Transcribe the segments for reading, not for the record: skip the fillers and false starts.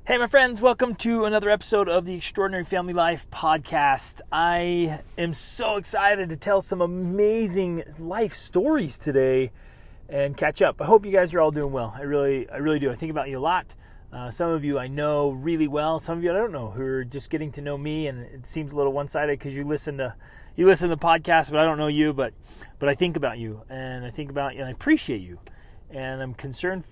Hey, my friends, welcome to another episode of the Extraordinary Family Life podcast. I am so excited to tell some amazing life stories today and catch up. I hope you guys are all doing well. I really do. I think about you a lot. Some of you I know really well. Some of you I don't know, who are just getting to know me, and it seems a little one-sided because you listen to the podcast, but I don't know you. But I think about you, and I think about you, and I appreciate you, and I'm concerned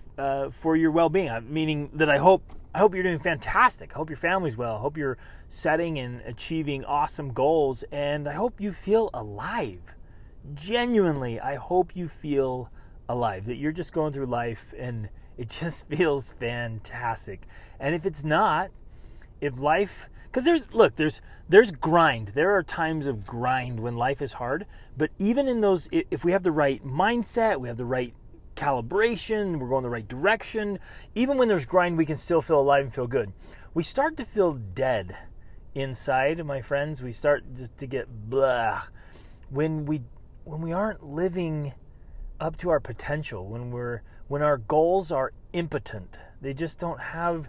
for your well-being. Meaning that I hope you're doing fantastic. I hope your family's well. I hope you're setting and achieving awesome goals. And I hope you feel alive. Genuinely, I hope you feel alive. That you're just going through life and it just feels fantastic. And if it's not, if life... Because there's grind. There are times of grind when life is hard. But even in those, if we have the right mindset, we have the right calibration, we're going the right direction, even when there's grind, we can still feel alive and feel good. We start to feel dead inside, my friends. We start just to get blah when we aren't living up to our potential, when our goals are impotent. They just don't have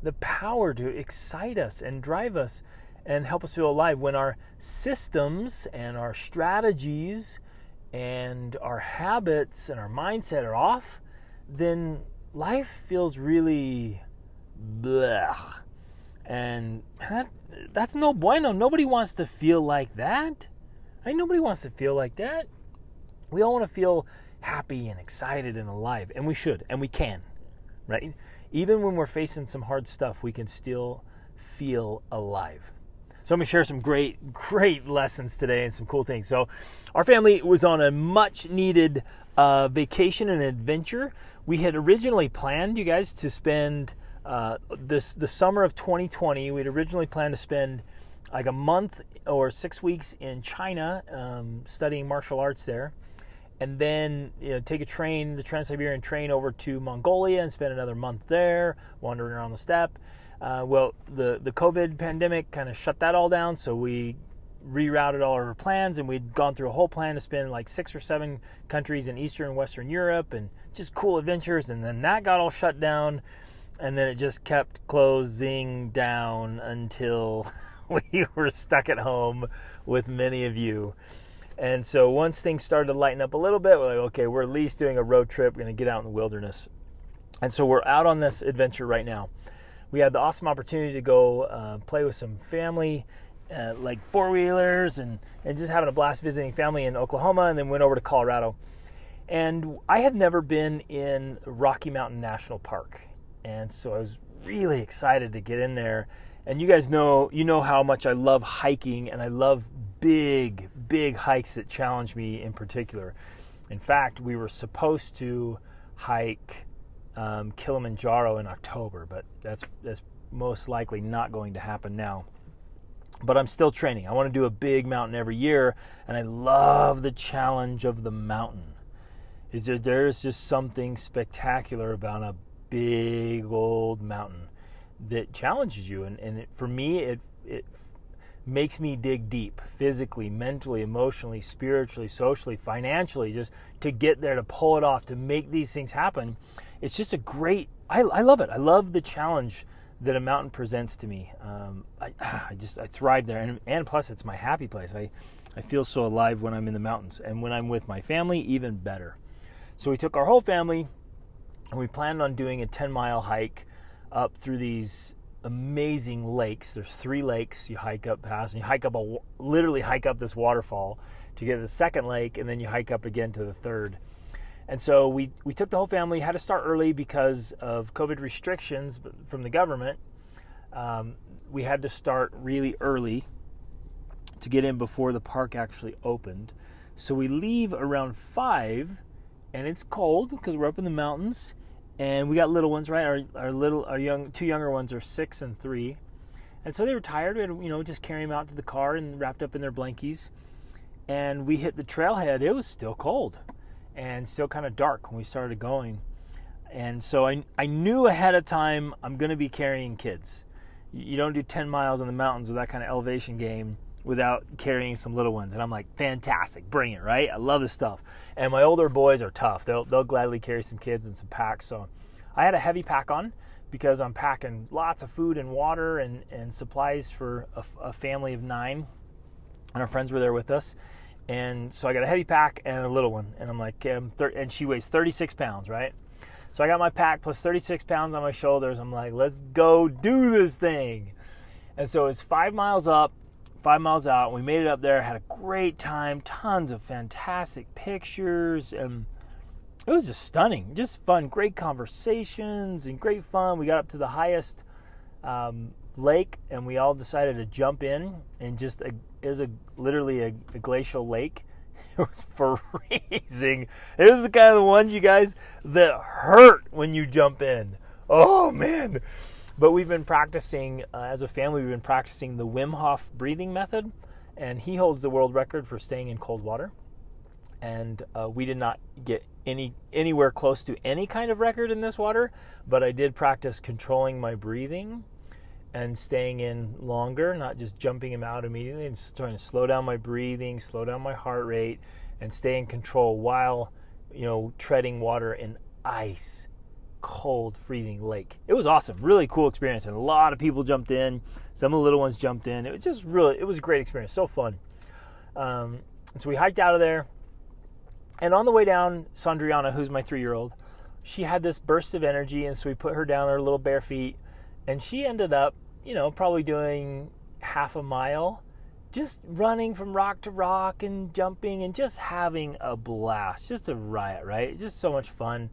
the power to excite us and drive us and help us feel alive. When our systems and our strategies and our habits and our mindset are off, then life feels really blech. And that's no bueno. Nobody wants to feel like that. Nobody wants to feel like that. We all want to feel happy and excited and alive. And we should, and we can, right? Even when we're facing some hard stuff, we can still feel alive. So I'm going to share some great lessons today and some cool things. So our family was on a much needed vacation and adventure. We had originally planned, you guys, to spend the summer of 2020. We'd originally planned to spend like a month or 6 weeks in China studying martial arts there. And then take the Trans-Siberian train over to Mongolia and spend another month there, wandering around the steppe. Well, the COVID pandemic kind of shut that all down, so we rerouted all our plans, and we'd gone through a whole plan to spend like 6 or 7 countries in Eastern and Western Europe, and just cool adventures, and then that got all shut down, and then it just kept closing down until we were stuck at home with many of you. And so once things started to lighten up a little bit, we're like, okay, we're at least doing a road trip, we're going to get out in the wilderness. And so we're out on this adventure right now. We had the awesome opportunity to go play with some family, like four-wheelers, and just having a blast visiting family in Oklahoma, and then went over to Colorado. And I had never been in Rocky Mountain National Park. And so I was really excited to get in there. And you guys know how much I love hiking, and I love big hikes that challenge me in particular. In fact, we were supposed to hike Kilimanjaro in October, but that's most likely not going to happen now. But I'm still training. I want to do a big mountain every year, and I love the challenge of the mountain. There's just something spectacular about a big old mountain that challenges you, and for me, it makes me dig deep, physically, mentally, emotionally, spiritually, socially, financially, just to get there, to pull it off, to make these things happen. It's just I love it. I love the challenge that a mountain presents to me. I thrive there, and plus it's my happy place. I feel so alive when I'm in the mountains, and when I'm with my family, even better. So we took our whole family, and we planned on doing a 10-mile hike up through these amazing lakes. There's 3 lakes you hike up past, and you literally hike up this waterfall to get to the second lake, and then you hike up again to the third. And so we took the whole family, had to start early because of COVID restrictions from the government. We had to start really early to get in before the park actually opened. So we leave around 5, and it's cold because we're up in the mountains, and we got little ones, right? Our 2 younger ones are 6 and 3. And so they were tired. We had, just carry them out to the car and wrapped up in their blankies. And we hit the trailhead. It was still cold and still kind of dark when we started going. And so I knew ahead of time I'm going to be carrying kids. You don't do 10 miles in the mountains with that kind of elevation game without carrying some little ones. And I'm like, fantastic, bring it, right? I love this stuff. And my older boys are tough. They'll gladly carry some kids and some packs. So I had a heavy pack on because I'm packing lots of food and water and supplies for a family of 9, and our friends were there with us. And so I got a heavy pack and a little one, and I'm like, and she weighs 36 pounds, right? So I got my pack plus 36 pounds on my shoulders. I'm like, let's go do this thing. And so it's 5 miles up, 5 miles out. We made it up there, had a great time, tons of fantastic pictures, and it was just stunning, just fun, great conversations and great fun. We got up to the highest lake, and we all decided to jump in, and just it was literally a glacial lake. It was freezing. It was the kind of the ones, you guys, that hurt when you jump in. Oh man. But we've been practicing, as a family, we've been practicing the Wim Hof breathing method, and he holds the world record for staying in cold water. And we did not get anywhere close to any kind of record in this water, but I did practice controlling my breathing and staying in longer, not just jumping him out immediately, and trying to slow down my breathing, slow down my heart rate, and stay in control while, treading water in ice cold, freezing lake. It was awesome, really cool experience, and a lot of people jumped in. Some of the little ones jumped in. It was just it was a great experience, so fun. And so we hiked out of there, and on the way down, Sandriana, who's my 3-year-old, she had this burst of energy, and so we put her down on her little bare feet, and she ended up, probably doing half a mile, just running from rock to rock and jumping and just having a blast, just a riot, right? Just so much fun.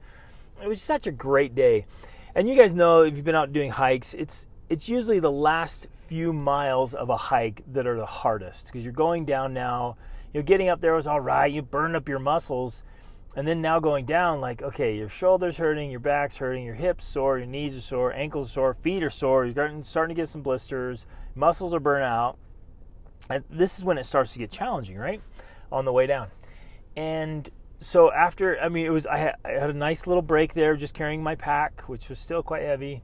It was such a great day. And you guys know, if you've been out doing hikes, it's usually the last few miles of a hike that are the hardest, because you're going down now. Getting up there was all right. You burn up your muscles. And then now going down, like, okay, your shoulder's hurting, your back's hurting, your hips sore, your knees are sore, ankles are sore, feet are sore, you're starting to get some blisters, muscles are burnt out. And this is when it starts to get challenging, right? On the way down. And so after, I had a nice little break there, just carrying my pack, which was still quite heavy.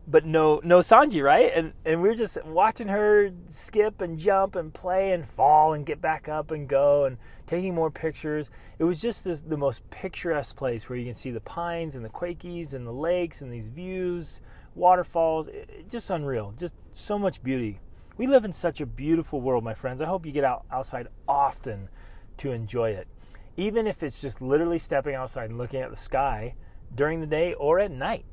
But no Sanji, right? And we were just watching her skip and jump and play and fall and get back up and go and taking more pictures. It was just the most picturesque place where you can see the pines and the Quakies and the lakes and these views, waterfalls. Just unreal. Just so much beauty. We live in such a beautiful world, my friends. I hope you get outside often to enjoy it. Even if it's just literally stepping outside and looking at the sky during the day or at night,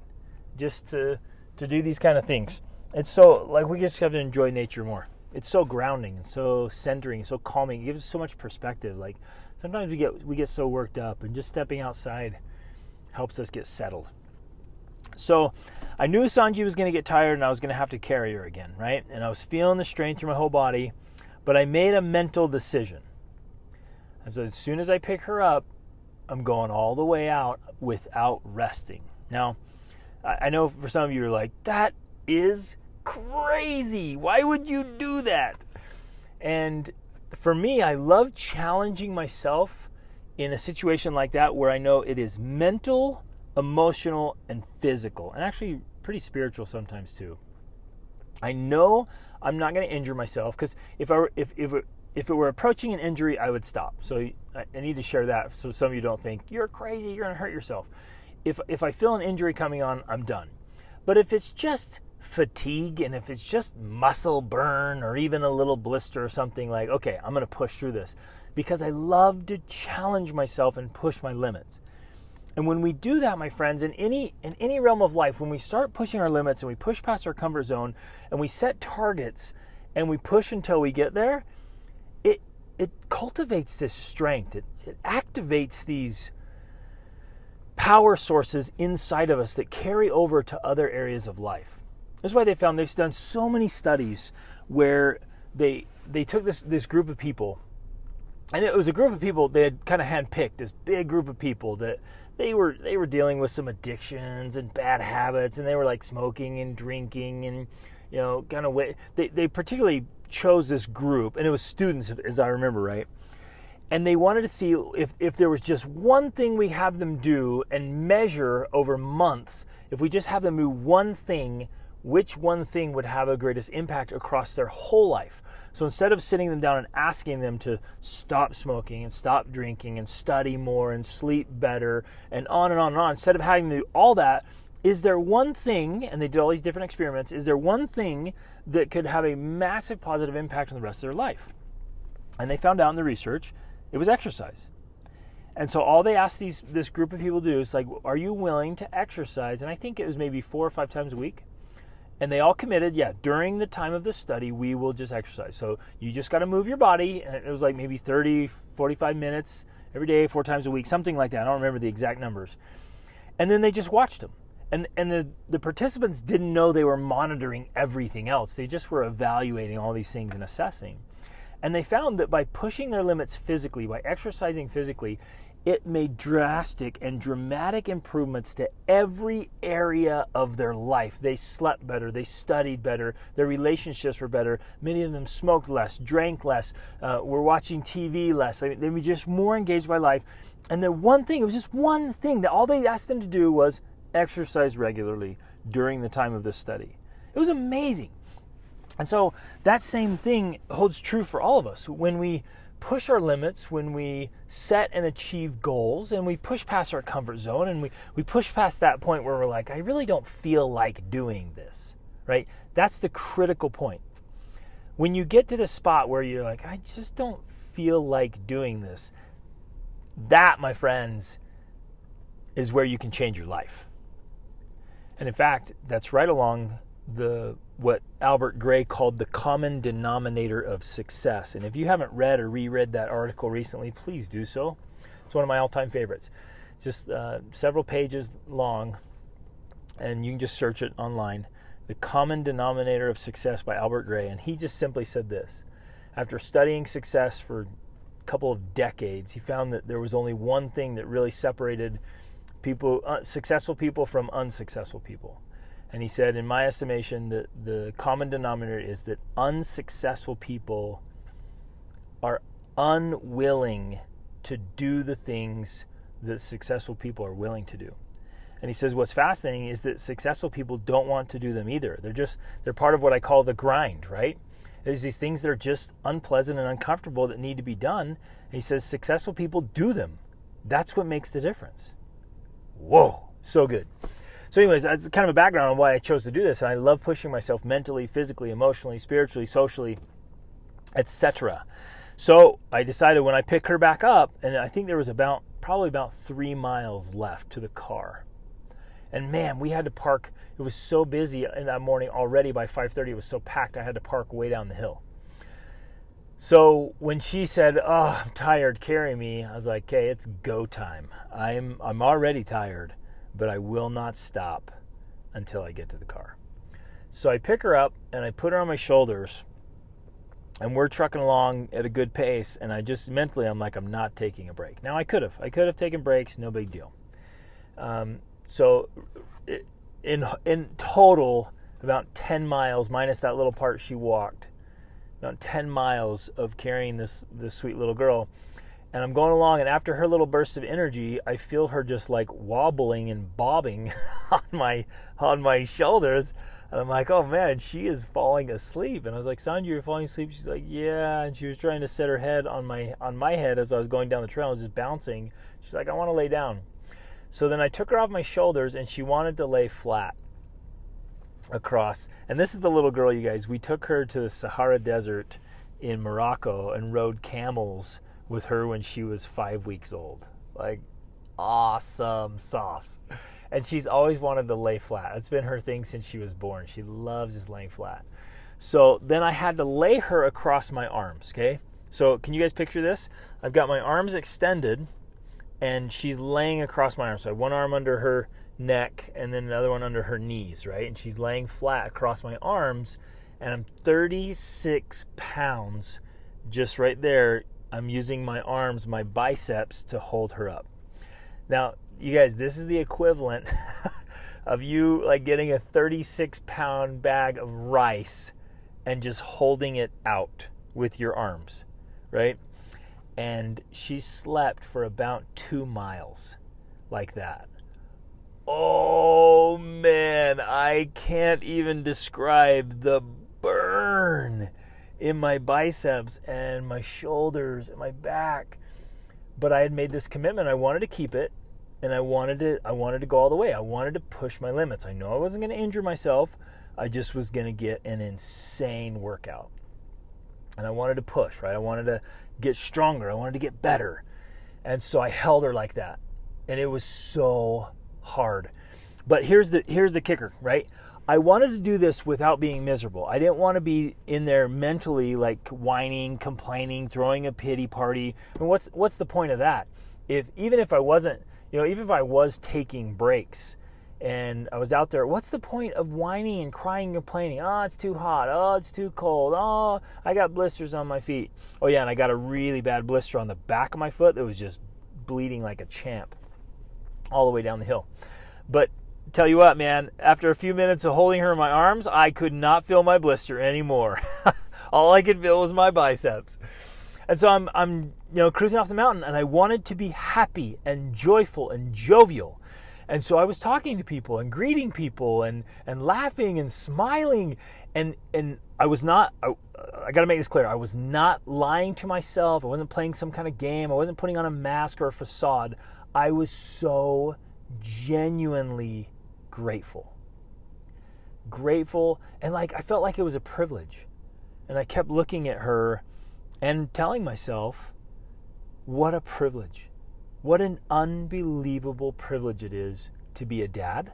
just to do these kind of things. It's so, we just have to enjoy nature more. It's so grounding and so centering, so calming. It gives us so much perspective. Sometimes we get so worked up, and just stepping outside helps us get settled. So I knew Sanji was going to get tired and I was going to have to carry her again, right? And I was feeling the strain through my whole body, but I made a mental decision. And so as soon as I pick her up, I'm going all the way out without resting. Now, I know for some of you are like, that is crazy. Why would you do that? And for me, I love challenging myself in a situation like that where I know it is mental, emotional, and physical, and actually pretty spiritual sometimes too. I know I'm not going to injure myself, because if it were approaching an injury, I would stop. So I need to share that so some of you don't think, you're crazy, you're going to hurt yourself. If I feel an injury coming on, I'm done. But if it's just fatigue, and if it's just muscle burn or even a little blister or something, like, okay, I'm going to push through this, because I love to challenge myself and push my limits. And when we do that, my friends, in any realm of life, when we start pushing our limits and we push past our comfort zone and we set targets and we push until we get there, it cultivates this strength. It activates these power sources inside of us that carry over to other areas of life. That's why they've done so many studies where they took this group of people, and it was a group of people they had kind of handpicked, this big group of people that they were dealing with some addictions and bad habits, and they were like smoking and drinking and kind of they particularly chose this group, and it was students, as I remember, right? And they wanted to see if there was just one thing we have them do and measure over months. If we just have them do one thing, which one thing would have the greatest impact across their whole life? So instead of sitting them down and asking them to stop smoking and stop drinking and study more and sleep better and on and on and on, instead of having them do all that, is there one thing, and they did all these different experiments, is there one thing that could have a massive positive impact on the rest of their life? And they found out in the research, it was exercise. And so all they asked this group of people to do is like, are you willing to exercise? And I think it was maybe 4 or 5 times a week. And they all committed, during the time of the study, we will just exercise. So you just got to move your body. And it was like maybe 30, 45 minutes every day, 4 times a week, something like that. I don't remember the exact numbers. And then they just watched them. And the participants didn't know they were monitoring everything else. They just were evaluating all these things and assessing. And they found that by pushing their limits physically, by exercising physically, it made drastic and dramatic improvements to every area of their life. They slept better, they studied better, their relationships were better. Many of them smoked less, drank less, were watching TV less. They were just more engaged by life. And the one thing, it was just one thing that all they asked them to do was exercise regularly during the time of this study. It was amazing. And so that same thing holds true for all of us. When we push our limits, when we set and achieve goals, and we push past our comfort zone, and we push past that point where we're like, I really don't feel like doing this, right? That's the critical point. When you get to the spot where you're like, I just don't feel like doing this, that, my friends, is where you can change your life. And in fact, that's right along what Albert Gray called the common denominator of success. And if you haven't read or reread that article recently, please do so. It's one of my all-time favorites. Just several pages long, and you can just search it online. The Common Denominator of Success by Albert Gray. And he just simply said this. After studying success for a couple of decades, he found that there was only one thing that really separated successful people from unsuccessful people. And he said, in my estimation, that the common denominator is that unsuccessful people are unwilling to do the things that successful people are willing to do. And he says what's fascinating is that successful people don't want to do them either. They're part of what I call the grind, right? There's these things that are just unpleasant and uncomfortable that need to be done. And he says successful people do them. That's what makes the difference. Whoa, so good. So anyways, that's kind of a background on why I chose to do this. And I love pushing myself mentally, physically, emotionally, spiritually, socially, etc. So I decided when I pick her back up, and I think there was probably about 3 miles left to the car. And man, we had to park. It was so busy in that morning already. By 5:30, it was so packed, I had to park way down the hill. So when she said, "Oh, I'm tired, carry me," I was like, "Okay, it's go time. I'm already tired, but I will not stop until I get to the car." So I pick her up and I put her on my shoulders, and we're trucking along at a good pace. And I just mentally, I'm like, I'm not taking a break. Now I could have taken breaks, no big deal. So in total, about 10 miles minus that little part she walked, about 10 miles of carrying this sweet little girl. And I'm going along, and after her little burst of energy, I feel her just like wobbling and bobbing on my shoulders. And I'm like, oh man, she is falling asleep. And I was like, Sandra, you're falling asleep? She's like, yeah. And she was trying to set her head on my head as I was going down the trail. I was just bouncing. She's like, I want to lay down. So then I took her off my shoulders, and she wanted to lay flat across. And this is the little girl, you guys. We took her to the Sahara Desert in Morocco and rode camels with her when she was 5 weeks old. Like, awesome sauce. And she's always wanted to lay flat. It's been her thing since she was born. She loves just laying flat. So then I had to lay her across my arms, okay? So can you guys picture this? I've got my arms extended, and she's laying across my arms. So I have one arm under her neck and then another one under her knees, right? And she's laying flat across my arms, and I'm 36 pounds just right there. I'm using my arms, my biceps, to hold her up. Now, you guys, this is the equivalent of you like getting a 36-pound bag of rice and just holding it out with your arms, right? And she slept for about 2 miles like that. Oh man, I can't even describe the burn in my biceps and my shoulders and my back. But I had made this commitment. I wanted to keep it. and I wanted to go all the way. I wanted to push my limits. I know I wasn't going to injure myself. I just was going to get an insane workout. And I wanted to push, right? I wanted to get stronger. I wanted to get better. And so I held her like that. And it was so hard. But here's the kicker, right? I wanted to do this without being miserable. I didn't want to be in there mentally like whining, complaining, throwing a pity party. And what's the point of that? Even if I was taking breaks and I was out there, what's the point of whining and crying and complaining? Oh, it's too hot. Oh, it's too cold. Oh, I got blisters on my feet. Oh yeah, and I got a really bad blister on the back of my foot that was just bleeding like a champ all the way down the hill. But tell you what, man, after a few minutes of holding her in my arms, I could not feel my blister anymore. All I could feel was my biceps. And so I'm cruising off the mountain, and I wanted to be happy and joyful and jovial. And so I was talking to people and greeting people and laughing and smiling. And I was not, I got to make this clear, I was not lying to myself. I wasn't playing some kind of game. I wasn't putting on a mask or a facade. I was so genuinely grateful. And like I felt like it was a privilege. And I kept looking at her and telling myself, what a privilege. What an unbelievable privilege it is to be a dad,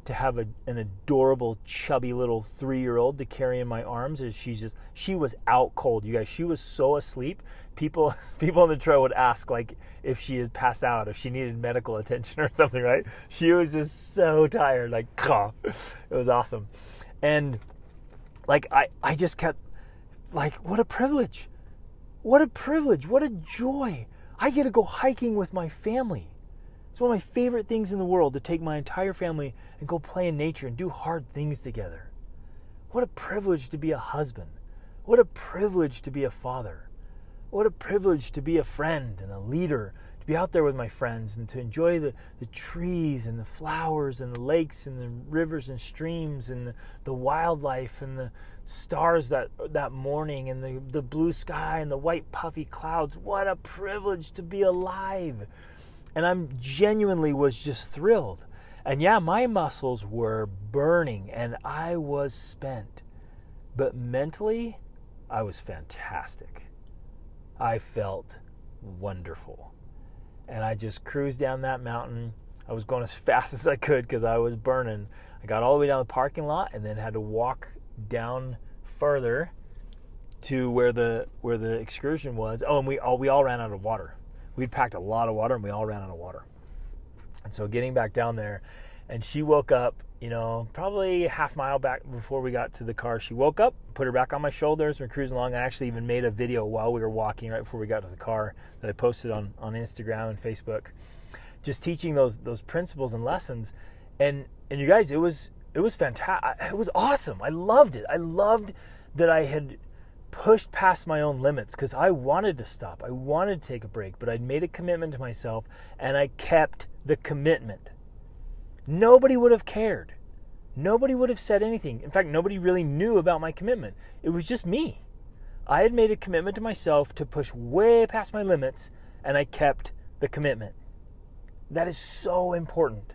to have an adorable, chubby little 3-year-old to carry in my arms as she was out cold. You guys, she was so asleep. People on the trail would ask like if she had passed out, if she needed medical attention or something, right? She was just so tired, like, it was awesome. And like, I just kept like, what a privilege. What a privilege. What a joy. I get to go hiking with my family. It's one of my favorite things in the world, to take my entire family and go play in nature and do hard things together. What a privilege to be a husband. What a privilege to be a father. What a privilege to be a friend and a leader, to be out there with my friends and to enjoy the trees and the flowers and the lakes and the rivers and streams and the wildlife and the stars that morning and the blue sky and the white puffy clouds. What a privilege to be alive. And I genuinely was just thrilled. And yeah, my muscles were burning and I was spent. But mentally, I was fantastic. I felt wonderful. And I just cruised down that mountain. I was going as fast as I could because I was burning. I got all the way down the parking lot and then had to walk down further to where the excursion was. Oh, and we all ran out of water. We'd packed a lot of water and we all ran out of water. And so getting back down there, and she woke up, probably a half mile back before we got to the car. She woke up, put her back on my shoulders, and we're cruising along. I actually even made a video while we were walking right before we got to the car that I posted on Instagram and Facebook, just teaching those principles and lessons. And you guys, it was fantastic. It was awesome. I loved it. I loved that I had pushed past my own limits because I wanted to stop. I wanted to take a break, but I'd made a commitment to myself and I kept the commitment. Nobody would have cared. Nobody would have said anything. In fact, nobody really knew about my commitment. It was just me. I had made a commitment to myself to push way past my limits, and I kept the commitment. That is so important.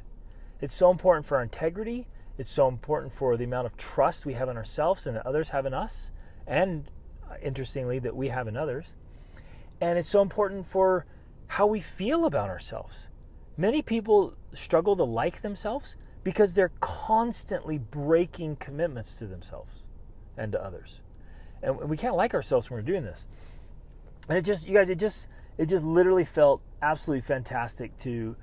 It's so important for our integrity. It's so important for the amount of trust we have in ourselves and that others have in us, and interestingly, that we have in others. And it's so important for how we feel about ourselves. Many people struggle to like themselves because they're constantly breaking commitments to themselves and to others. And we can't like ourselves when we're doing this. And it just literally felt absolutely fantastic to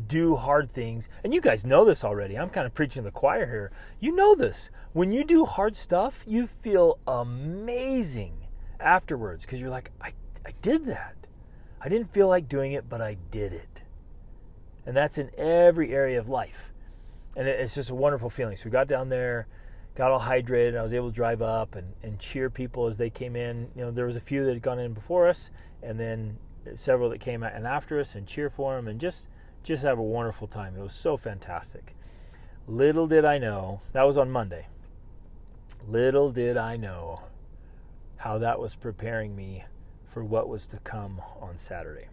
do hard things. And you guys know this already. I'm kind of preaching to the choir here. You know this. When you do hard stuff, you feel amazing afterwards because you're like, I did that. I didn't feel like doing it, but I did it. And that's in every area of life. And it's just a wonderful feeling. So we got down there, got all hydrated, and I was able to drive up and cheer people as they came in. There was a few that had gone in before us, and then several that came in after us, and cheer for them, and just have a wonderful time. It was so fantastic. Little did I know, that was on Monday. Little did I know how that was preparing me for what was to come on Saturday.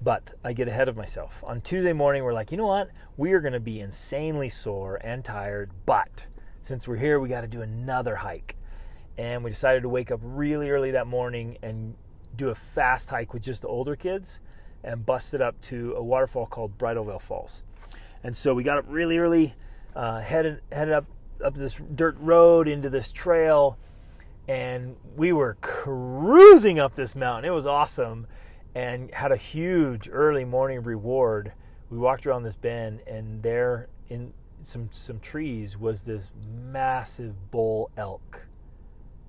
But I get ahead of myself. On Tuesday morning, we're like, you know what? We are going to be insanely sore and tired, but since we're here, we got to do another hike. And we decided to wake up really early that morning and do a fast hike with just the older kids and busted up to a waterfall called Bridalveil Falls. And so we got up really early, headed up this dirt road into this trail, and we were cruising up this mountain. It was awesome and had a huge early morning reward. We walked around this bend, and there in some trees was this massive bull elk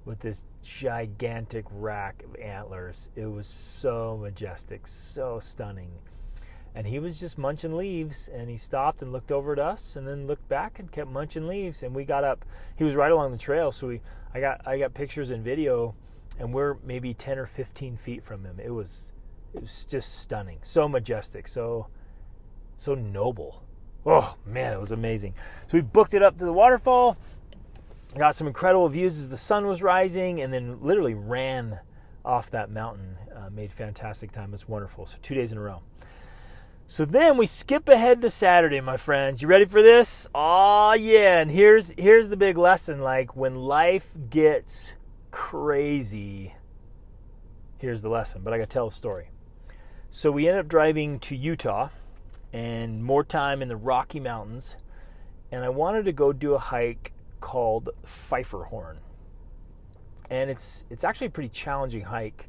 with this gigantic rack of antlers. It was so majestic, so stunning. And he was just munching leaves, and he stopped and looked over at us and then looked back and kept munching leaves. And we got up. He was right along the trail, so I got pictures and video, and we're maybe 10 or 15 feet from him. It was just stunning, so majestic, so noble. Oh man, it was amazing. So we booked it up to the waterfall, got some incredible views as the sun was rising, and then literally ran off that mountain. Made fantastic time. It was wonderful. So 2 days in a row. So then we skip ahead to Saturday, my friends. You ready for this? Oh yeah, and here's the big lesson. Like, when life gets crazy, here's the lesson. But I got to tell a story. So we ended up driving to Utah and more time in the Rocky Mountains, and I wanted to go do a hike called Pfeifferhorn. And it's actually a pretty challenging hike.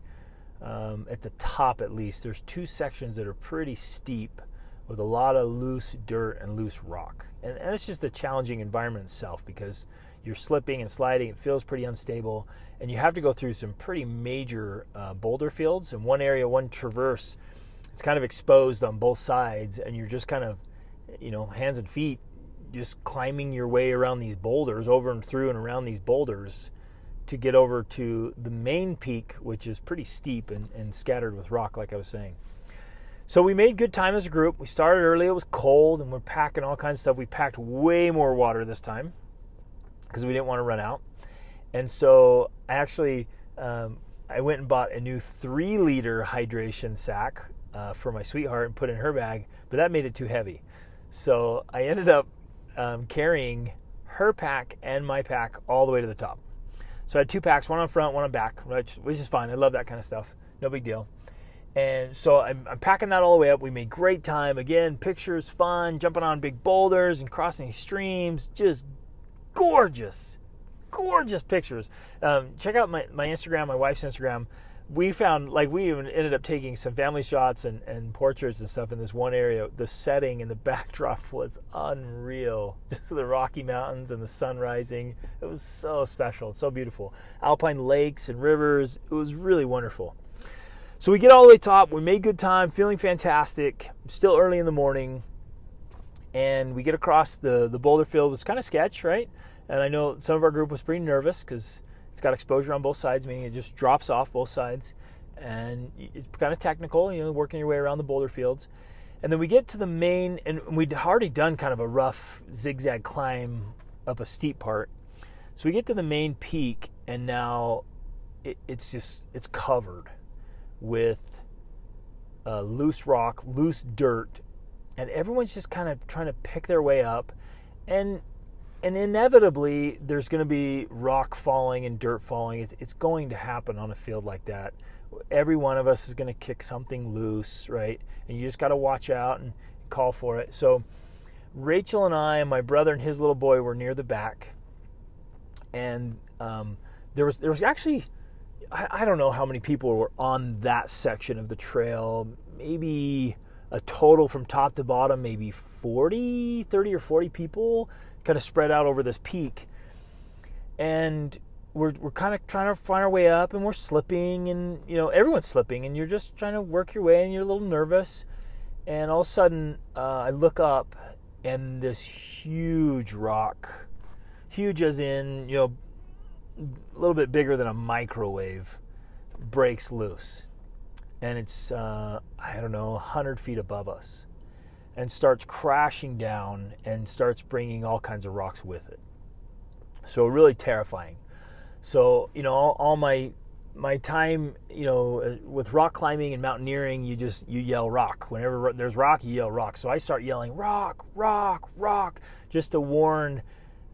At the top, at least, there's 2 sections that are pretty steep with a lot of loose dirt and loose rock. And it's just a challenging environment itself because you're slipping and sliding. It feels pretty unstable. And you have to go through some pretty major boulder fields. In one area, one traverse, it's kind of exposed on both sides. And you're just kind of, hands and feet, just climbing your way around these boulders, over and through and around these boulders, to get over to the main peak, which is pretty steep and scattered with rock, like I was saying. So we made good time as a group. We started early. It was cold, and we're packing all kinds of stuff. We packed way more water this time because we didn't want to run out. And so I actually, I went and bought a new 3-liter hydration sack for my sweetheart and put it in her bag, but that made it too heavy. So I ended up carrying her pack and my pack all the way to the top. So I had 2 packs, one on front, one on back, which is fine. I love that kind of stuff. No big deal. And so I'm packing that all the way up. We made great time. Again, pictures, fun, jumping on big boulders and crossing streams. Just gorgeous pictures. Check out my Instagram, my wife's Instagram. We found, we even ended up taking some family shots and portraits and stuff in this one area. The setting and the backdrop was unreal. Just the Rocky Mountains and the sun rising. It was so special, so beautiful. Alpine lakes and rivers. It was really wonderful. So we get all the way top. We made good time, feeling fantastic. Still early in the morning. And we get across the boulder field. It was kind of sketch, right? And I know some of our group was pretty nervous because it's got exposure on both sides, meaning it just drops off both sides. And it's kind of technical, working your way around the boulder fields. And then we get to the main, and we'd already done kind of a rough zigzag climb up a steep part. So we get to the main peak, and now it's covered with loose rock, loose dirt. And everyone's just kind of trying to pick their way up. And inevitably, there's going to be rock falling and dirt falling. It's going to happen on a field like that. Every one of us is going to kick something loose, right? And you just got to watch out and call for it. So Rachel and I and my brother and his little boy were near the back. And there was actually, I don't know how many people were on that section of the trail. Maybe a total from top to bottom, maybe 30 or 40 people kind of spread out over this peak. And we're kind of trying to find our way up, and we're slipping, and everyone's slipping, and you're just trying to work your way, and you're a little nervous. And all of a sudden I look up, and this huge rock, huge as in a little bit bigger than a microwave, breaks loose. And it's 100 feet above us, and starts crashing down and starts bringing all kinds of rocks with it. So really terrifying. So all my my time, with rock climbing and mountaineering, you yell rock. Whenever there's rock, you yell rock. So I start yelling rock, rock, rock, just to warn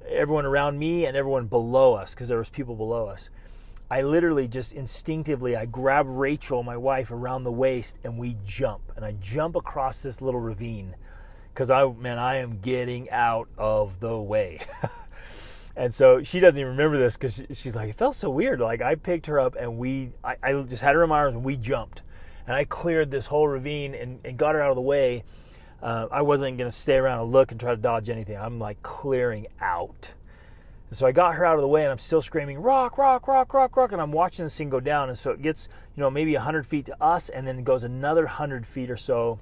everyone around me and everyone below us, because there was people below us. I literally just instinctively, I grab Rachel, my wife, around the waist, and we jump. And I jump across this little ravine because I am getting out of the way. And so she doesn't even remember this because she's like, it felt so weird. Like I picked her up and I just had her in my arms and we jumped. And I cleared this whole ravine and got her out of the way. I wasn't going to stay around and look and try to dodge anything. I'm like clearing out. And so I got her out of the way and I'm still screaming, rock, rock, rock, rock, rock. And I'm watching this thing go down. And so it gets, maybe 100 feet to us and then it goes another 100 feet or so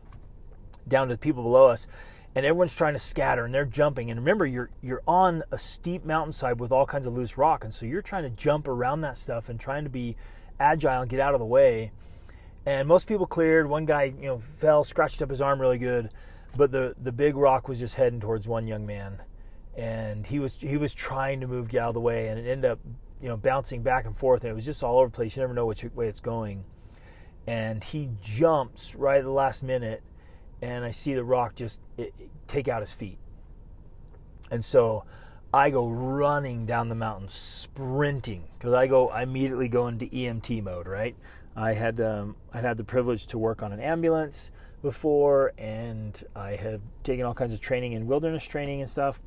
down to the people below us. And everyone's trying to scatter and they're jumping. And remember, you're on a steep mountainside with all kinds of loose rock. And so you're trying to jump around that stuff and trying to be agile and get out of the way. And most people cleared. One guy, fell, scratched up his arm really good. But the big rock was just heading towards one young man. And he was trying to get out of the way. And it ended up, bouncing back and forth. And it was just all over the place. You never know which way it's going. And he jumps right at the last minute. And I see the rock just take out his feet. And so I go running down the mountain, sprinting, because I immediately go into EMT mode, right? I'd had the privilege to work on an ambulance before, and I have taken all kinds of training in wilderness training and stuff.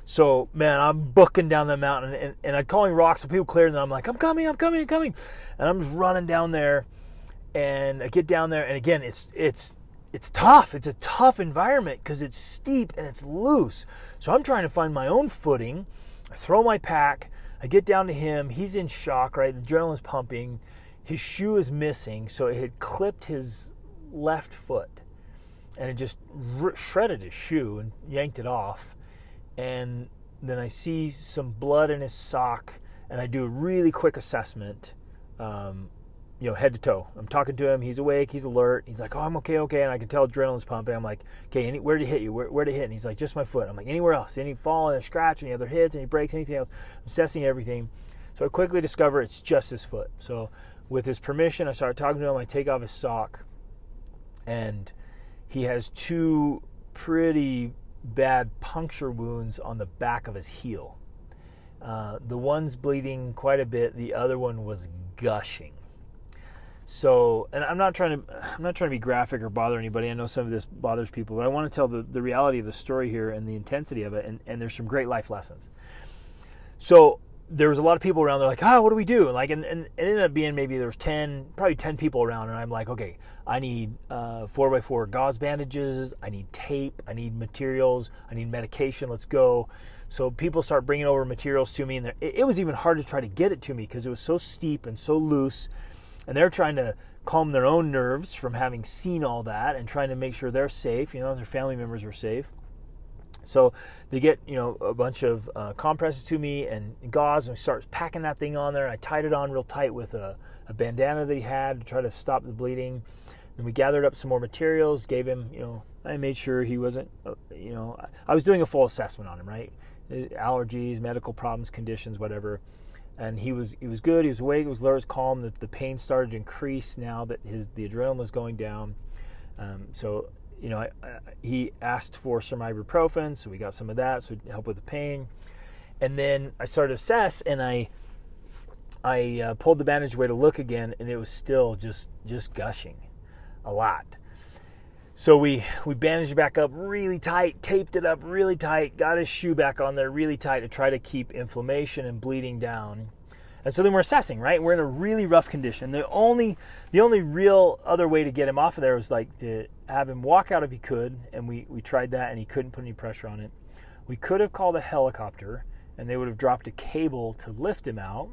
So, man, I'm booking down the mountain, and I'm calling rocks, so people cleared, and I'm like, I'm coming. And I'm just running down there, and I get down there, and again, it's tough. It's a tough environment because it's steep and it's loose. So I'm trying to find my own footing. I throw my pack. I get down to him. He's in shock, right? The adrenaline's pumping. His shoe is missing. So it had clipped his left foot. And it just shredded his shoe and yanked it off. And then I see some blood in his sock. And I do a really quick assessment. Head to toe. I'm talking to him. He's awake. He's alert. He's like, oh, I'm okay. And I can tell adrenaline's pumping. I'm like, okay, where did it hit you? Where did it hit? And he's like, just my foot. I'm like, anywhere else? Any fall, any scratch, any other hits, any breaks, anything else? I'm assessing everything. So I quickly discover it's just his foot. So with his permission, I start talking to him. I take off his sock. And he has 2 pretty bad puncture wounds on the back of his heel. The one's bleeding quite a bit. The other one was gushing. So, and I'm not trying to be graphic or bother anybody. I know some of this bothers people, but I want to tell the reality of the story here and the intensity of it, and there's some great life lessons. So there was a lot of people around. They're like, what do we do? And it ended up being maybe there was probably 10 people around, and I'm like, okay, I need 4x4 gauze bandages, I need tape, I need materials, I need medication. Let's go. So people start bringing over materials to me, and it was even hard to try to get it to me because it was so steep and so loose. And they're trying to calm their own nerves from having seen all that and trying to make sure they're safe, their family members are safe. So they get, a bunch of compresses to me and gauze, and we start packing that thing on there. I tied it on real tight with a bandana that he had to try to stop the bleeding. Then we gathered up some more materials, gave him, I made sure he wasn't, I was doing a full assessment on him, right? Allergies, medical problems, conditions, whatever. And he was good. He was awake. He was alert, calm. The pain started to increase now that the adrenaline was going down. So he asked for some ibuprofen, so we got some of that, so it helped with the pain. And then I started to assess, and I pulled the bandage away to look again, and it was still just gushing a lot. So we bandaged it back up really tight, taped it up really tight, got his shoe back on there really tight to try to keep inflammation and bleeding down. And so then we're assessing, right? We're in a really rough condition. The only real other way to get him off of there was like to have him walk out if he could, and we tried that, and he couldn't put any pressure on it. We could have called a helicopter, and they would have dropped a cable to lift him out.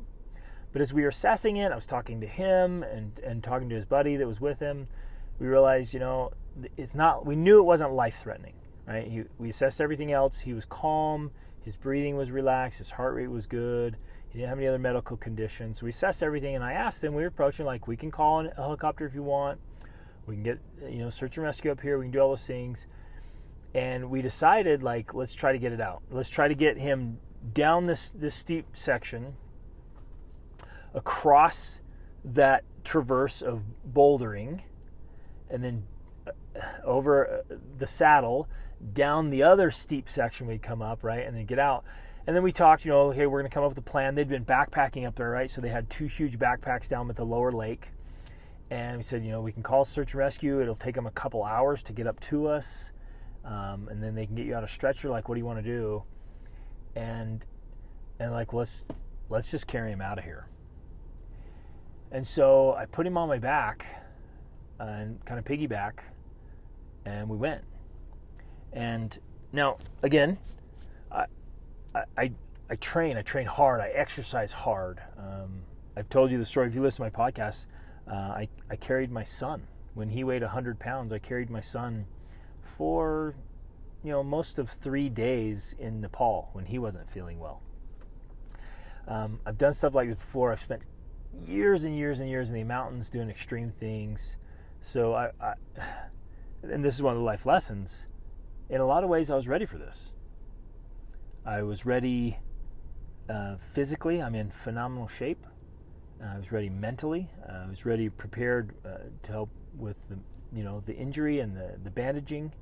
But as we were assessing it, I was talking to him and talking to his buddy that was with him. We realized, it's not. We knew it wasn't life-threatening, right? We assessed everything else. He was calm. His breathing was relaxed. His heart rate was good. He didn't have any other medical conditions. So we assessed everything, and I asked him. We were approaching like, we can call a helicopter if you want. We can get search and rescue up here. We can do all those things. And we decided like, let's try to get it out. Let's try to get him down this steep section, across that traverse of bouldering, and then over the saddle, down the other steep section we'd come up, right, and then get out. And then we talked, okay, we're going to come up with a plan. They'd been backpacking up there, right? So they had 2 huge backpacks down at the lower lake. And we said, we can call search and rescue. It'll take them a couple hours to get up to us. And then they can get you out a stretcher. Like, what do you want to do? And like, let's just carry him out of here. And so I put him on my back and kind of piggyback, and we went. And now, again, I train hard. I exercise hard. I've told you the story. If you listen to my podcast, I carried my son. When he weighed 100 pounds, I carried my son for, most of 3 days in Nepal when he wasn't feeling well. I've done stuff like this before. I've spent years and years and years in the mountains doing extreme things. So and this is one of the life lessons. In a lot of ways, I was ready for this. I was ready physically. I'm in phenomenal shape. I was ready mentally. I was ready, prepared to help with the injury and the bandaging.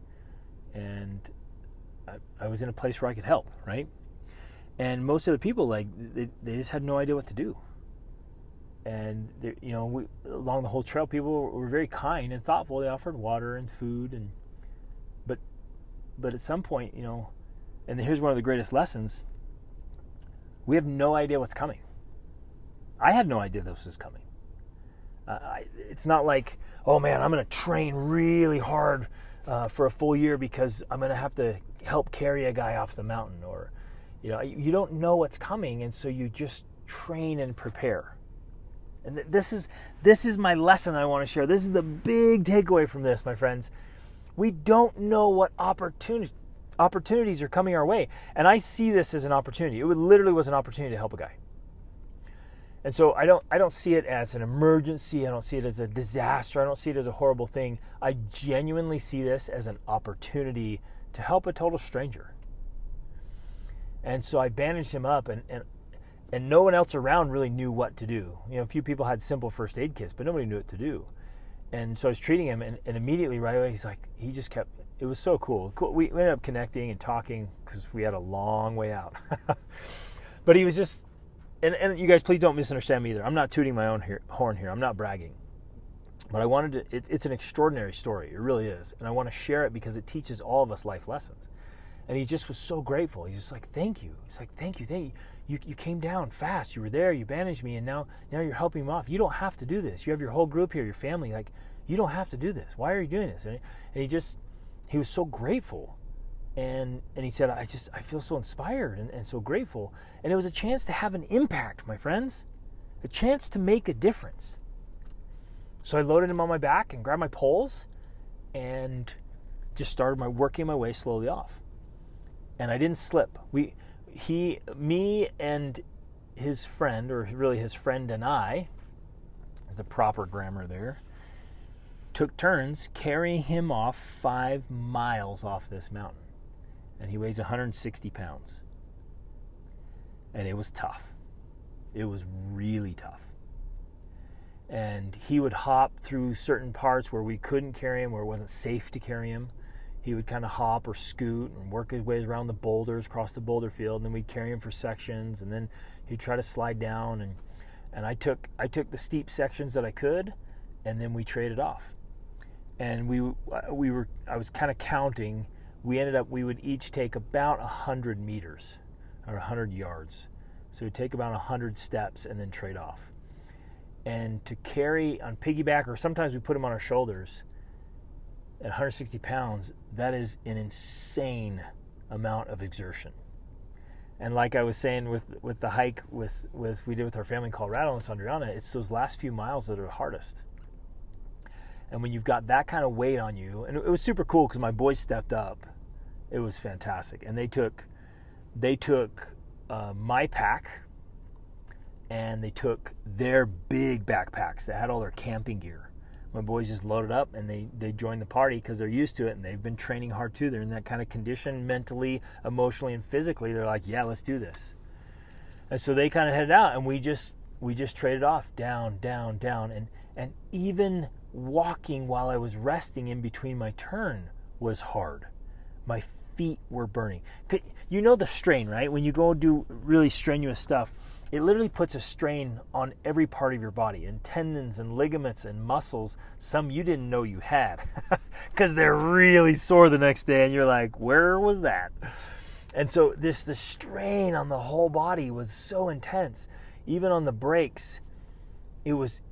And I was in a place where I could help, right? And most of the people, they just had no idea what to do. And along the whole trail, people were very kind and thoughtful. They offered water and food, but at some point, and here's one of the greatest lessons: we have no idea what's coming. I had no idea this was coming. It's not like, oh man, I'm going to train really hard for a full year because I'm going to have to help carry a guy off the mountain, or you don't know what's coming, and so you just train and prepare. And this is my lesson I want to share. This is the big takeaway from this, my friends. We don't know what opportunities are coming our way. And I see this as an opportunity. It literally was an opportunity to help a guy. And so I don't see it as an emergency. I don't see it as a disaster. I don't see it as a horrible thing. I genuinely see this as an opportunity to help a total stranger. And so I bandaged him up, and no one else around really knew what to do. A few people had simple first aid kits, but nobody knew what to do. And so I was treating him, and immediately right away, he just kept, it was so cool. We ended up connecting and talking because we had a long way out. But he was just, and you guys, please don't misunderstand me either. I'm not tooting my own horn here. I'm not bragging. But I wanted to, it's an extraordinary story. It really is. And I want to share it because it teaches all of us life lessons. And he just was so grateful. He's just like, thank you. He's like, thank you. You came down fast. You were there. You bandaged me. And now you're helping him off. You don't have to do this. You have your whole group here, your family. Like, you don't have to do this. Why are you doing this? And he was so grateful. And he said, I feel so inspired and so grateful. And it was a chance to have an impact, my friends. A chance to make a difference. So I loaded him on my back and grabbed my poles and just started working my way slowly off. And I didn't slip. Me and his friend, or really his friend and I, is the proper grammar there, took turns carrying him off 5 miles off this mountain. And he weighs 160 pounds. And it was tough. It was really tough. And he would hop through certain parts where we couldn't carry him, where it wasn't safe to carry him. He would kind of hop or scoot and work his way around the boulders, across the boulder field, and then we'd carry him for sections, and then he'd try to slide down, and I took the steep sections that I could, and then we traded off. And I was kind of counting. We would each take about 100 meters or 100 yards. So we'd take about 100 steps and then trade off. And to carry on piggyback, or sometimes we put him on our shoulders, at 160 pounds, that is an insane amount of exertion. And like I was saying with the hike we did with our family in Colorado and Sandriana, it's those last few miles that are the hardest. And when you've got that kind of weight on you, and it was super cool because my boys stepped up. It was fantastic. And they took my pack, and they took their big backpacks that had all their camping gear. My boys just loaded up, and they joined the party because they're used to it, and they've been training hard too. They're in that kind of condition mentally, emotionally, and physically. They're like, yeah, let's do this. And so they kind of headed out, and we just we just traded off, down, down, down. And even walking while I was resting in between my turn was hard. My feet were burning. You know the strain, right? When you go do really strenuous stuff, it literally puts a strain on every part of your body, and tendons and ligaments and muscles, some you didn't know you had, because they're really sore the next day, and you're like, where was that? And so the strain on the whole body was so intense. Even on the breaks, it was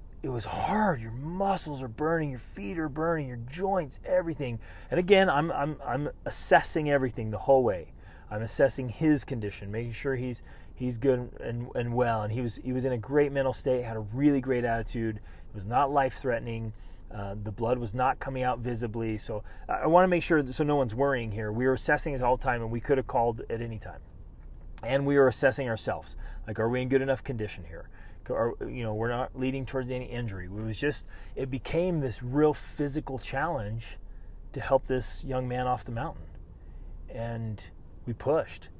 hard. Your muscles are burning, your feet are burning, your joints, everything. And again, I'm assessing everything the whole way. I'm assessing his condition, making sure he's good and well. And he was in a great mental state, had a really great attitude. It was not life-threatening. The blood was not coming out visibly. So I want to make sure so no one's worrying here. We were assessing his all the time, and we could have called at any time. And we were assessing ourselves. Like, are we in good enough condition here? We're not leading towards any injury. It became this real physical challenge to help this young man off the mountain. And we pushed.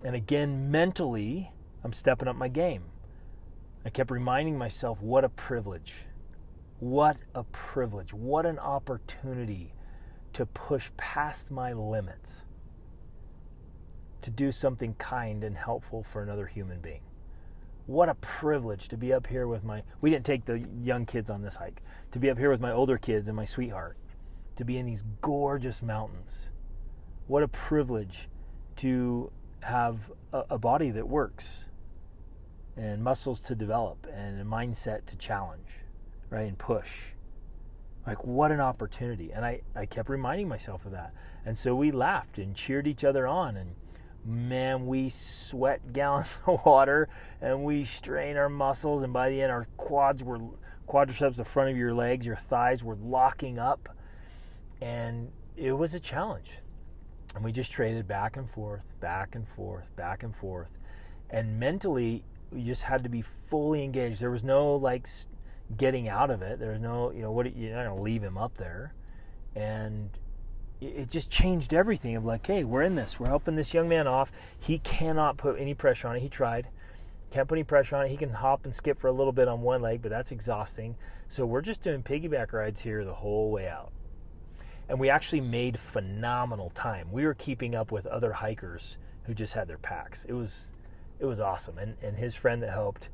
And again, mentally, I'm stepping up my game. I kept reminding myself, what a privilege. What a privilege. What an opportunity to push past my limits, to do something kind and helpful for another human being. What a privilege to be up here with we didn't take the young kids on this hike, to be up here with my older kids and my sweetheart, to be in these gorgeous mountains. What a privilege to have a body that works, and muscles to develop, and a mindset to challenge, right, and push. Like, what an opportunity. And I kept reminding myself of that. And so we laughed and cheered each other on, and man, we sweat gallons of water, and we strain our muscles, and by the end our quadriceps, the front of your legs, your thighs were locking up, and it was a challenge. And we just traded back and forth, back and forth, back and forth. And mentally, we just had to be fully engaged. There was no getting out of it. There was no, you're not going to leave him up there. And it just changed everything of like, hey, we're in this. We're helping this young man off. He cannot put any pressure on it. He tried. Can't put any pressure on it. He can hop and skip for a little bit on one leg, but that's exhausting. So we're just doing piggyback rides here the whole way out. And we actually made phenomenal time. We were keeping up with other hikers who just had their packs. It was awesome. And his friend that helped,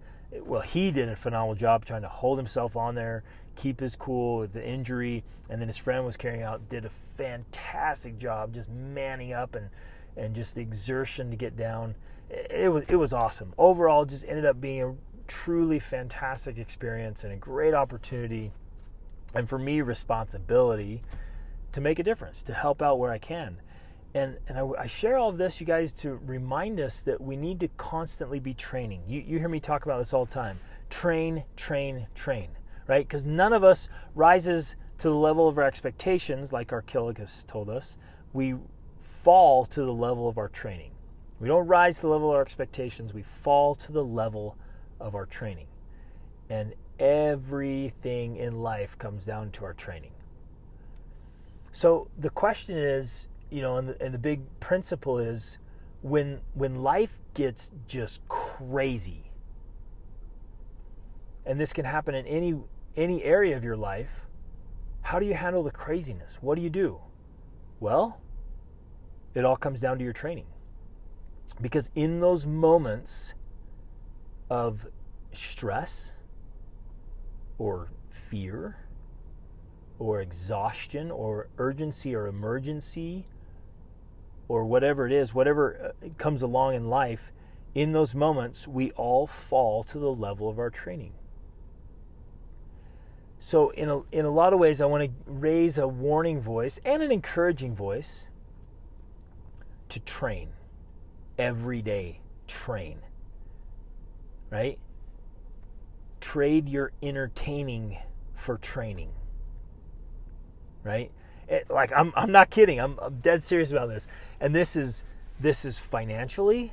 he did a phenomenal job trying to hold himself on there, keep his cool with the injury, and then his friend was carrying out, did a fantastic job just manning up and just the exertion to get down. It was awesome. Overall, it just ended up being a truly fantastic experience and a great opportunity, and for me, responsibility to make a difference, to help out where I can. And I share all of this, you guys, to remind us that we need to constantly be training. You hear me talk about this all the time. Train, train, train, right? Because none of us rises to the level of our expectations, like Archilochus told us. We fall to the level of our training. We don't rise to the level of our expectations. We fall to the level of our training. And everything in life comes down to our training. So the question is, and the big principle is, when life gets just crazy, and this can happen in any area of your life, how do you handle the craziness? What do you do? Well, it all comes down to your training. Because in those moments of stress or fear or exhaustion or urgency or emergency or whatever it is, whatever comes along in life, in those moments, we all fall to the level of our training. So in a lot of ways, I want to raise a warning voice and an encouraging voice to train. Every day, train. Right? Trade your entertaining for training. Right? I'm not kidding. I'm dead serious about this. And this is financially.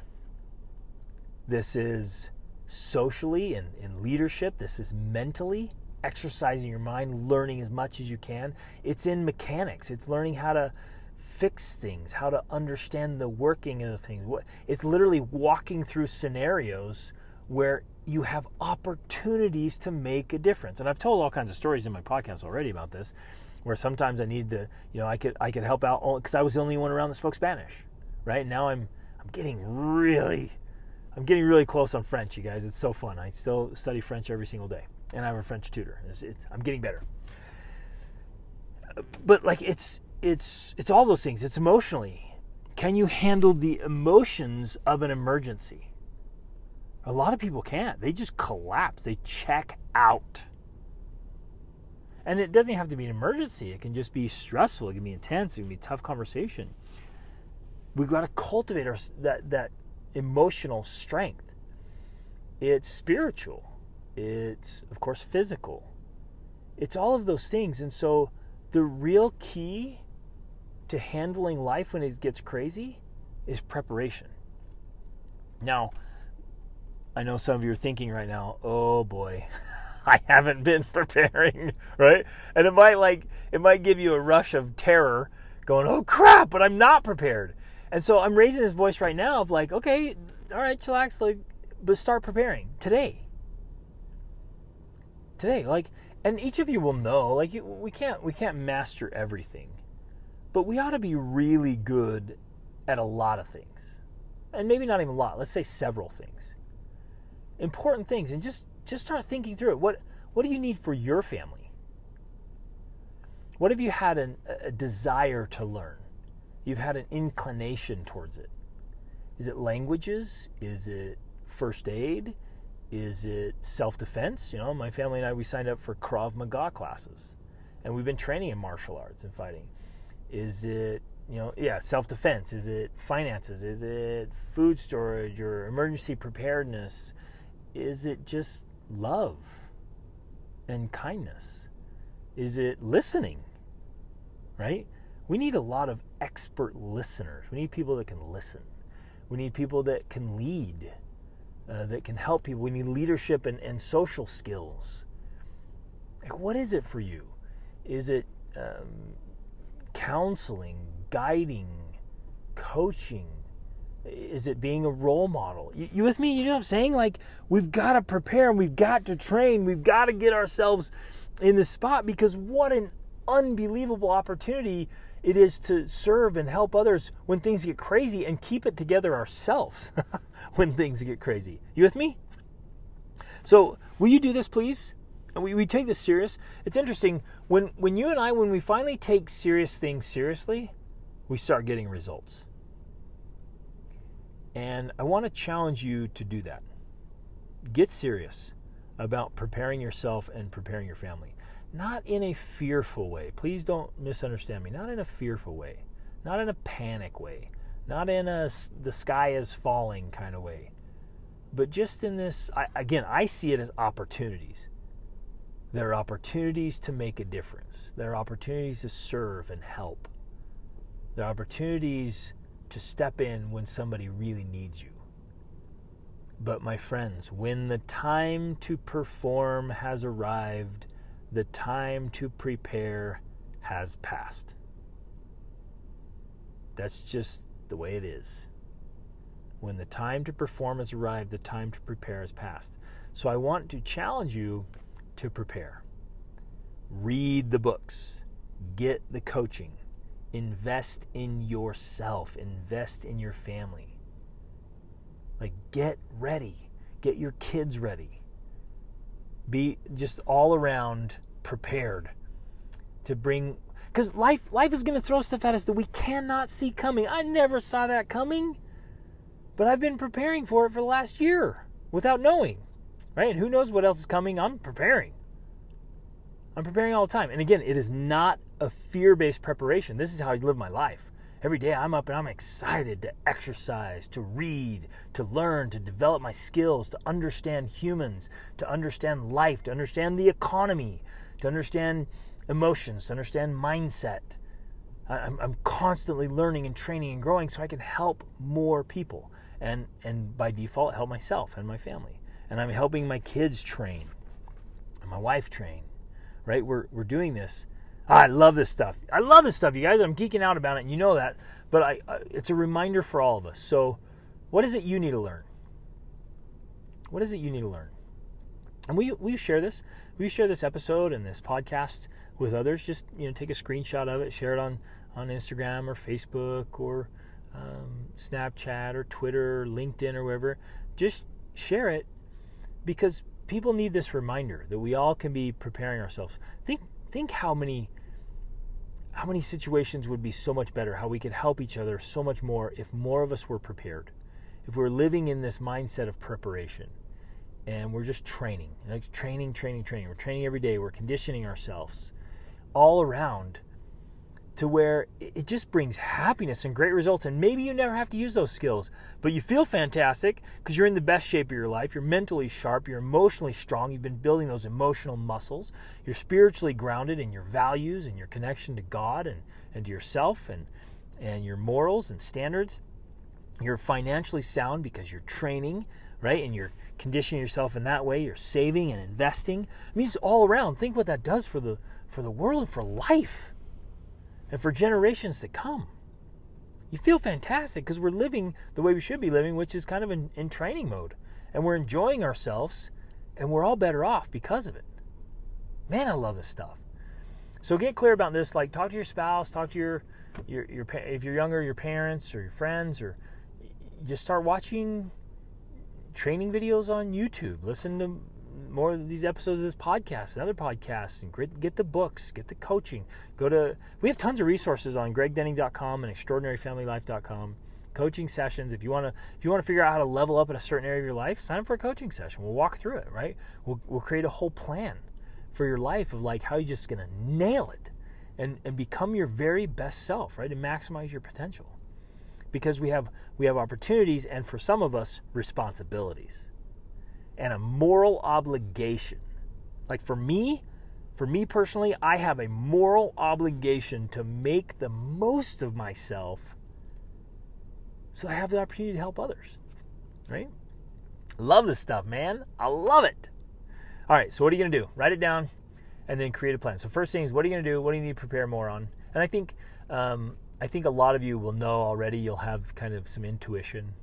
This is socially and in leadership. This is mentally. Exercising your mind, learning as much as you can. It's in mechanics. It's learning how to fix things, how to understand the working of things. It's literally walking through scenarios where you have opportunities to make a difference. And I've told all kinds of stories in my podcast already about this, where sometimes I need to, I could help out because I was the only one around that spoke Spanish, right? Now I'm getting really close on French, you guys. It's so fun. I still study French every single day, and I have a French tutor. I'm getting better. But like it's all those things. It's emotionally. Can you handle the emotions of an emergency? A lot of people can't. They just collapse. They check out. And it doesn't have to be an emergency. It can just be stressful. It can be intense. It can be a tough conversation. We've got to cultivate that emotional strength. It's spiritual. It's, of course, physical. It's all of those things. And so the real key to handling life when it gets crazy is preparation. Now, I know some of you are thinking right now, oh boy, I haven't been preparing, right? And it might give you a rush of terror going, oh crap, but I'm not prepared. And so I'm raising this voice right now of like, okay, all right, chillax, but start preparing today. And each of you will know, we can't master everything, but we ought to be really good at a lot of things. And maybe not even a lot, let's say several things. Important things, and just start thinking through it. What do you need for your family? What have you had a desire to learn? You've had an inclination towards it. Is it languages? Is it first aid? Is it self-defense? My family and I, we signed up for Krav Maga classes, and we've been training in martial arts and fighting. Is it self-defense? Is it finances? Is it food storage or emergency preparedness? Is it just love and kindness? Is it listening, right? We need a lot of expert listeners. We need people that can listen. We need people that can lead, that can help people. We need leadership and social skills. What is it for you? Is it counseling, guiding, coaching? Is it being a role model? You with me? You know what I'm saying? We've got to prepare and we've got to train. We've got to get ourselves in the spot, because what an unbelievable opportunity it is to serve and help others when things get crazy, and keep it together ourselves when things get crazy. You with me? So will you do this, please? And we take this serious. It's interesting. When you and I, when we finally take serious things seriously, we start getting results. And I want to challenge you to do that. Get serious about preparing yourself and preparing your family. Not in a fearful way. Please don't misunderstand me. Not in a fearful way. Not in a panic way. Not in the sky is falling kind of way. But just in this, I see it as opportunities. There are opportunities to make a difference. There are opportunities to serve and help. There are opportunities to step in when somebody really needs you. But my friends, when the time to perform has arrived, the time to prepare has passed. That's just the way it is. When the time to perform has arrived, the time to prepare has passed. So I want to challenge you to prepare. Read the books. Get the coaching. Invest in yourself. Invest in your family. Get ready. Get your kids ready. Be just all around prepared to bring, because life is going to throw stuff at us that we cannot see coming. I never saw that coming, but I've been preparing for it for the last year without knowing, right? And who knows what else is coming? I'm preparing all the time. And again, it is not a fear-based preparation. This is how I live my life. Every day I'm up and I'm excited to exercise, to read, to learn, to develop my skills, to understand humans, to understand life, to understand the economy, to understand emotions, to understand mindset. I'm constantly learning and training and growing so I can help more people. And by default, help myself and my family. And I'm helping my kids train and my wife train, right? We're doing this. I love this stuff. You guys. I'm geeking out about it, and you know that. But it's a reminder for all of us. So what is it you need to learn? What is it you need to learn? And we share this. We share this episode and this podcast with others. Just take a screenshot of it, share it on Instagram or Facebook or Snapchat or Twitter or LinkedIn or wherever. Just share it, because people need this reminder that we all can be preparing ourselves. Think how many situations would be so much better, how we could help each other so much more if more of us were prepared. If we're living in this mindset of preparation and we're just training. Training. We're training every day. We're conditioning ourselves all around to where it just brings happiness and great results. And maybe you never have to use those skills, but you feel fantastic because you're in the best shape of your life. You're mentally sharp. You're emotionally strong. You've been building those emotional muscles. You're spiritually grounded in your values and your connection to God and to yourself and your morals and standards. You're financially sound because you're training, right? And you're conditioning yourself in that way. You're saving and investing. I mean, it's all around. Think what that does for the world and for life and for generations to come. You feel fantastic because we're living the way we should be living, which is kind of in training mode. And we're enjoying ourselves, and we're all better off because of it. Man, I love this stuff. So get clear about this. Like, talk to your spouse, talk to your if you're younger, your parents or your friends, or just start watching training videos on YouTube. Listen to more of these episodes of this podcast and other podcasts, and get the books, get the coaching. We have tons of resources on gregdenning.com and extraordinaryfamilylife.com. Coaching sessions. If you want to figure out how to level up in a certain area of your life, sign up for a coaching session. We'll walk through it, right? We'll create a whole plan for your life of like how you're just going to nail it and become your very best self, right? And maximize your potential. Because we have opportunities, and for some of us, responsibilities and a moral obligation. Like for me personally, I have a moral obligation to make the most of myself so I have the opportunity to help others, right? Love this stuff, man. I love it. All right, so what are you going to do? Write it down and then create a plan. So first thing is, what are you going to do? What do you need to prepare more on? And I think a lot of you will know already. You'll have kind of some intuition,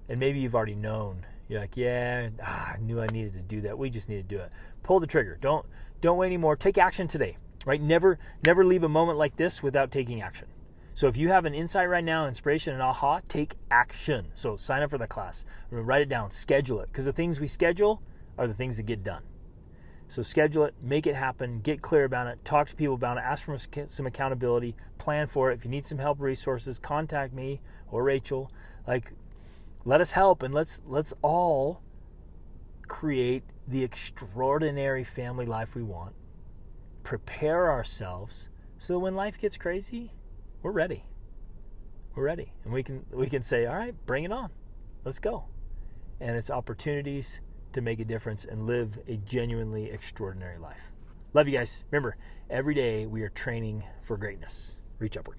and maybe you've already known. You're like, I knew I needed to do that. We just need to do it. Pull the trigger. Don't wait anymore. Take action today, right? Never leave a moment like this without taking action. So if you have an insight right now, inspiration and aha, take action. So sign up for the class. Write it down. Schedule it, because the things we schedule are the things that get done. So schedule it, make it happen, get clear about it, talk to people about it, ask for some accountability, plan for it. If you need some help or resources, contact me or Rachel. Like, let us help, and let's all create the extraordinary family life we want. Prepare ourselves so that when life gets crazy, we're ready. We're ready. And we can say, all right, bring it on. Let's go. And it's opportunities to make a difference and live a genuinely extraordinary life. Love you guys. Remember, every day we are training for greatness. Reach upward.